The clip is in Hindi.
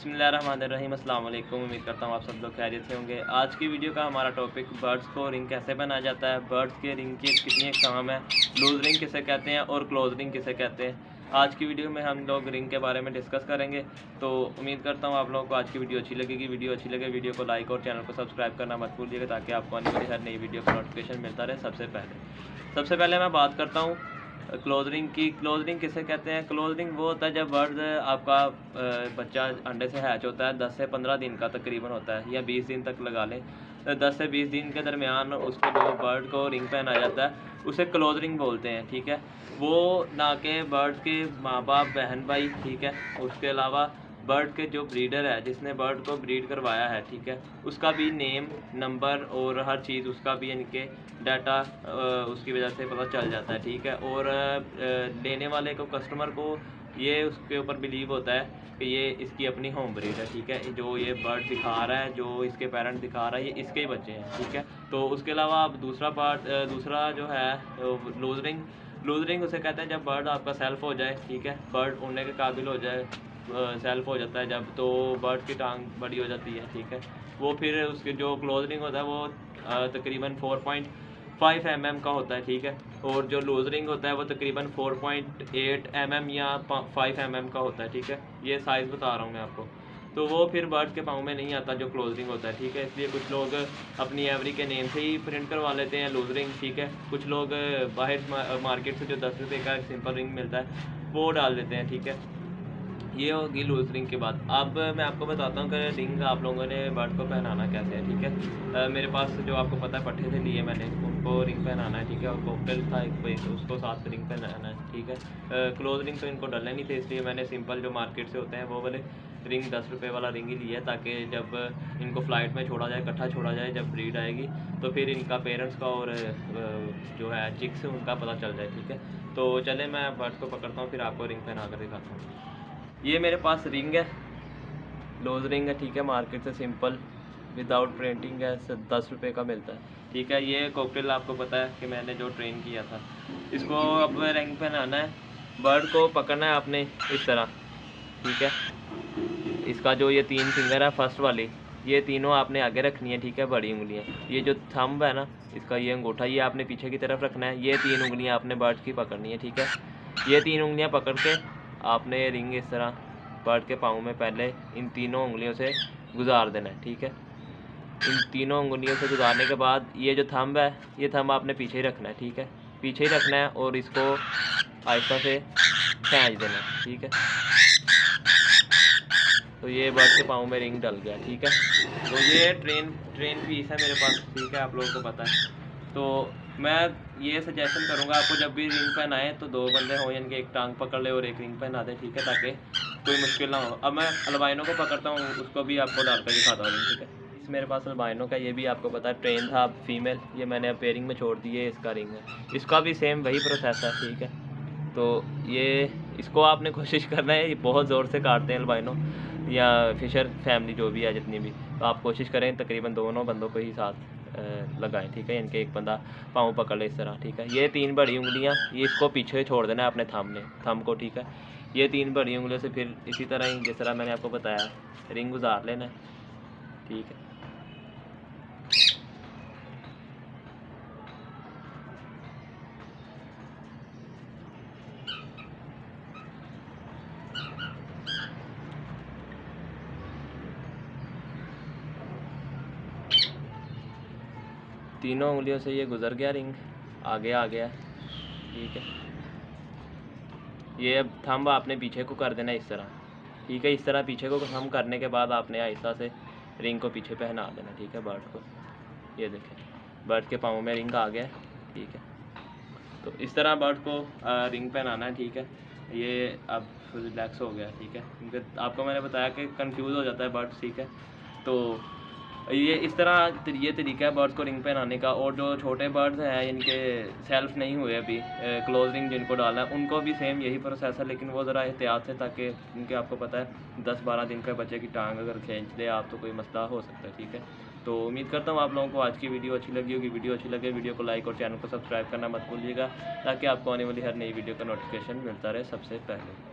बिस्मिल्लाहिर्रहमानिर्रहीम। अस्सलाम वालेकुम। उम्मीद करता हूँ आप सब लोग खैरियत से होंगे। आज की वीडियो का हमारा टॉपिक बर्ड्स को रिंग कैसे बनाया जाता है, बर्ड्स के रिंग की कितनी अक़साम है, लूज़ रिंग किसे कहते हैं और क्लोज रिंग किसे कहते हैं। आज की वीडियो में हम लोग रिंग के बारे में डिस्कस करेंगे। तो उम्मीद करता हूँ आप लोगों को आज की वीडियो अच्छी लगेगी। वीडियो अच्छी लगे वीडियो को लाइक और चैनल को सब्सक्राइब करना मत भूलिएगा, ताकि आपको आने वाली हर नई वीडियो का नोटिफिकेशन मिलता रहे। सबसे पहले मैं बात करता हूँ क्लोज रिंग की। क्लोज रिंग किसे कहते हैं? क्लोज रिंग वो होता है जब बर्ड आपका बच्चा अंडे से हैच होता है, 10 से 15 दिन का तकरीबन होता है, या 20 दिन तक लगा लें। 10 से 20 दिन के दरमियान उसको जो बर्ड को रिंग पहनाया जाता है उसे क्लोज रिंग बोलते हैं। ठीक है, वो ना के बर्ड के माँ बाप, बहन भाई, ठीक है, उसके अलावा बर्ड के जो ब्रीडर है, जिसने बर्ड को ब्रीड करवाया है, ठीक है, उसका भी नेम, नंबर और हर चीज़, उसका भी इनके डाटा उसकी वजह से पता चल जाता है। ठीक है, और लेने वाले को, कस्टमर को, ये उसके ऊपर बिलीव होता है कि ये इसकी अपनी होम ब्रीड है। ठीक है, जो ये बर्ड दिखा रहा है, जो इसके पेरेंट दिखा रहा है, ये इसके ही बच्चे हैं। ठीक है, तो उसके अलावा अब दूसरा जो है लूज रिंग। लूज रिंग उसे कहते हैं जब बर्ड आपका सेल्फ हो जाए। ठीक है, बर्ड उड़ने के काबिल हो जाए, सेल्फ हो जाता है जब, तो बर्ड की टांग बड़ी हो जाती है। ठीक है, वो फिर उसके जो क्लोज रिंग होता है वो तकरीबन 4.5 mm का होता है। ठीक है, और जो लूज रिंग होता है वो तकरीबन 4.8 mm या 5 mm का होता है। ठीक है, ये साइज़ बता रहा हूँ मैं आपको। तो वो फिर बर्ड के पाँव में नहीं आता जो क्लोज रिंग होता है। ठीक है, इसलिए कुछ लोग अपनी एवरी के नेम से ही प्रिंट करवा लेते हैं लूज रिंग। ठीक है, कुछ लोग बाहर मार्केट से जो 10 रुपये का सिंपल रिंग मिलता है वो डाल देते हैं। ठीक है, ये होगी लूज रिंग की बात। अब मैं आपको बताता हूँ कि रिंग आप लोगों ने बर्ड को पहनाना कैसे है। ठीक है, मेरे पास जो आपको पता है पट्टे से लिए मैंने, उनको रिंग पहनाना है। ठीक है, और कॉकटेल था एक, उसको साथ रिंग पहनाना है। ठीक है, क्लोज रिंग तो इनको डलने नहीं थे, इसलिए मैंने सिंपल जो मार्केट से होते हैं वो वाले रिंग 10 रुपये वाला रिंग ही लिया है, ताकि जब इनको फ्लाइट में छोड़ा जाए, इकट्ठा छोड़ा जाए, जब ब्रीड आएगी तो फिर इनका पेरेंट्स का और जो है चिक्स उनका पता चल जाए। ठीक है, तो चले मैं बर्ड को पकड़ता हूँ, फिर आपको रिंग पहना कर दिखाता हूँ। ये मेरे पास रिंग है, लूज रिंग है। ठीक है, मार्केट से सिंपल विदाउट प्रिंटिंग है, 10 रुपये का मिलता है। ठीक है, ये कॉकटेल आपको पता है कि मैंने जो ट्रेन किया था, इसको अब रिंग पहनाना है। बर्ड को पकड़ना है आपने इस तरह। ठीक है, इसका जो ये 3 फिंगर है, फर्स्ट वाली, ये तीनों आपने आगे रखनी है। ठीक है, बड़ी उंगलियां, ये जो थंब है ना इसका, ये अंगूठा, ये आपने पीछे की तरफ रखना है। ये 3 उंगलियां आपने बर्ड की पकड़नी है। ठीक है, ये 3 उंगलियां पकड़ के आपने रिंग इस तरह बर्ड के पाँव में पहले इन तीनों उंगलियों से गुजार देना है। ठीक है, इन तीनों उंगलियों से गुजारने के बाद ये जो थंब है, ये थंब आपने पीछे ही रखना है। ठीक है, पीछे ही रखना है और इसको आहिस्ता से खींच देना है। ठीक है, तो ये बर्ड के पाँव में रिंग डल गया। ठीक है, तो ये ट्रेन पीस है मेरे पास। ठीक है, आप लोगों को पता है। तो मैं ये सजेशन करूँगा आपको, जब भी रिंग पहनाएं तो 2 बंदे हों, यानी कि एक टांग पकड़ ले और एक रिंग पहना दे। ठीक है, ताकि कोई मुश्किल ना हो। अब मैं अल्बाइनो को पकड़ता हूँ, उसको भी आपको डाल कर दिखाता हूँ। ठीक है, इस मेरे पास अल्बाइनो का, ये भी आपको पता है ट्रेन था, फीमेल, ये मैंने पेयरिंग में छोड़ दी है, इसका रिंग है, इसका भी सेम वही प्रोसेस है। ठीक है, तो ये इसको आपने कोशिश करना है, ये बहुत ज़ोर से काटते हैं अल्बाइनो या फिशर फैमिली जो भी है जितनी भी, तो आप कोशिश करें तकरीबन दोनों बंदों को ही साथ लगाएं। ठीक है, इनके एक बंदा पाँव पकड़ ले इस तरह। ठीक है, ये 3 बड़ी उंगलियां, ये इसको पीछे छोड़ देना है अपने थंब को। ठीक है, ये 3 बड़ी उंगलियों से फिर इसी तरह ही, जिस तरह मैंने आपको बताया, रिंग गुजार लेना है। ठीक है, तीनों उंगलियों से ये गुजर गया, रिंग आगे आ गया। ठीक है, ये अब थंब आपने पीछे को कर देना इस तरह। ठीक है, इस तरह पीछे को थंब करने के बाद आपने आहिस्ता से रिंग को पीछे पहना देना। ठीक है, बर्ड को, ये देखें बर्ड के पाँव में रिंग आ गया। ठीक है, तो इस तरह बर्ड को रिंग पहनाना है। ठीक है, ये अब रिलैक्स हो गया। ठीक है, क्योंकि आपको मैंने बताया कि कंफ्यूज हो जाता है बर्ड। ठीक है, तो ये इस तरह ये तरीका है बर्ड्स को रिंग पहनाने का। और जो छोटे बर्ड्स हैं, इनके सेल्फ नहीं हुए अभी, क्लोज रिंग जिनको डालना है, उनको भी सेम यही प्रोसेस है, लेकिन वो ज़रा एहतियात से, ताकि उनके आपको पता है 10-12 दिन का बच्चे की टांग अगर खींच ले आप तो कोई मसला हो सकता है। ठीक है, तो उम्मीद करता हूँ आप लोगों को आज की वीडियो अच्छी लगी होगी। वीडियो अच्छी लगे वीडियो को लाइक और चैनल को सब्सक्राइब करना मत भूलिएगा, ताकि आपको आने वाली हर नई वीडियो का नोटिफिकेशन मिलता रहे सबसे पहले।